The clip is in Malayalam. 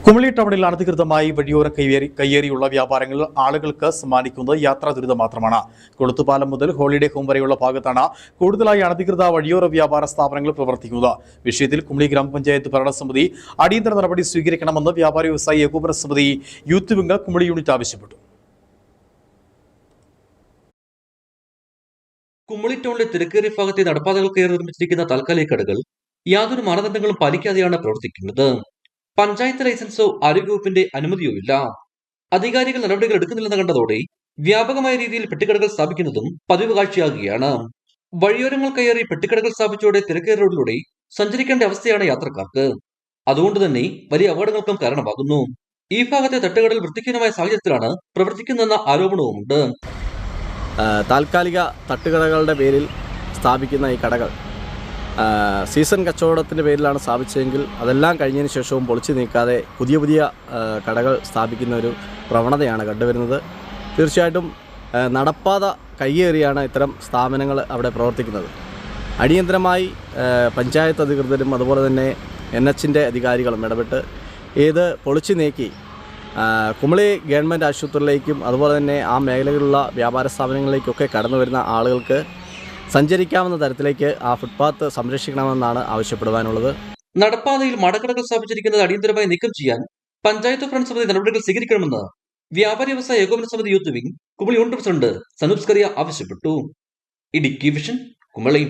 കുമളി ടൗണിൽ അനധികൃതമായി വഴിയോര കയ്യേറിയുള്ള വ്യാപാരങ്ങൾ ആളുകൾക്ക് സമ്മാനിക്കുന്നത് യാത്രാ ദുരിതം മാത്രമാണ്. കൊളുത്തുപാലം മുതൽ ഹോളിഡേ ഹോം വരെയുള്ള ഭാഗത്താണ് കൂടുതലായി അനധികൃത വഴിയോര വ്യാപാര സ്ഥാപനങ്ങൾ പ്രവർത്തിക്കുന്നത്. വിഷയത്തിൽ കുമളി ഗ്രാമപഞ്ചായത്ത് ഭരണസമിതി അടിയന്തര നടപടി സ്വീകരിക്കണമെന്ന് വ്യാപാരി വ്യവസായി ഏകോപന സമിതി യൂത്ത് വിംഗ് കുമളി യൂണിറ്റ് ആവശ്യപ്പെട്ടു. കുമളി ടൗണിലെ തിരക്കേറിയ ഭാഗത്തെ നടപ്പാതകൾ കയറി നിർമ്മിച്ചിരിക്കുന്ന താൽക്കാലിക കടകൾ യാതൊരു മാനദണ്ഡങ്ങളും പാലിക്കാതെയാണ് പ്രവർത്തിക്കുന്നത്. പഞ്ചായത്ത് ലൈസൻസോ ആരോഗ്യവകുപ്പിന്റെ അനുമതിയോ ഇല്ല. അധികാരികൾ നടപടികൾ എടുക്കുന്നില്ലെന്ന് കണ്ടതോടെ വ്യാപകമായ രീതിയിൽ പെട്ടിക്കടകൾ സ്ഥാപിക്കുന്നതും പതിവ് കാഴ്ചയാകുകയാണ്. വഴിയോരങ്ങൾ കയറി പെട്ടിക്കടകൾ സ്ഥാപിച്ചോടെ തിരക്കേറിയ റോഡിലൂടെ സഞ്ചരിക്കേണ്ട അവസ്ഥയാണ് യാത്രക്കാർക്ക്. അതുകൊണ്ട് തന്നെ വലിയ അപകടങ്ങൾക്കും കാരണമാകുന്നു. ഈ ഭാഗത്തെ തട്ടുകടൽ വൃത്തിഹീനമായ സാഹചര്യത്തിലാണ് പ്രവർത്തിക്കുന്നതെന്ന ആരോപണവുമുണ്ട്. താൽക്കാലിക തട്ടുകടകളുടെ പേരിൽ സ്ഥാപിക്കുന്ന ഈ കടകൾ സീസൺ കച്ചവടത്തിൻ്റെ പേരിലാണ് സ്ഥാപിച്ചതെങ്കിൽ അതെല്ലാം കഴിഞ്ഞതിന് ശേഷവും പൊളിച്ചു നീക്കാതെ പുതിയ പുതിയ കടകൾ സ്ഥാപിക്കുന്ന ഒരു പ്രവണതയാണ് കണ്ടുവരുന്നത്. തീർച്ചയായിട്ടും നടപ്പാത കയ്യേറിയാണ് ഇത്തരം സ്ഥാപനങ്ങൾ അവിടെ പ്രവർത്തിക്കുന്നത്. അടിയന്തരമായി പഞ്ചായത്ത് അധികൃതരും അതുപോലെ തന്നെ NHന്റെ അധികാരികളും ഇടപെട്ട് ഇത് പൊളിച്ചു നീക്കി കുമളി ഗവൺമെൻറ് ആശുപത്രിയിലേക്കും അതുപോലെ തന്നെ ആ മേഖലകളിലുള്ള വ്യാപാര സ്ഥാപനങ്ങളിലേക്കൊക്കെ കടന്നു വരുന്ന ആളുകൾക്ക് സഞ്ചരിക്കാവുന്ന തരത്തിലേക്ക് ആ ഫുട്പാത്ത് സംരക്ഷിക്കണമെന്നാണ് ആവശ്യപ്പെടുവാനുള്ളത്. നടപ്പാതയിൽ മടക്കടകൾ സ്ഥാപിച്ചിരിക്കുന്നത് അടിയന്തരമായി നീക്കം ചെയ്യാൻ പഞ്ചായത്ത് ഭരണസമിതി നടപടികൾ സ്വീകരിക്കണമെന്ന് വ്യാപാരി വ്യവസായ ഏകോപന സമിതി youth wing Kumily unit president Sanoop Skaria ആവശ്യപ്പെട്ടു. ഇടുക്കി വിഷൻ, കുമളി.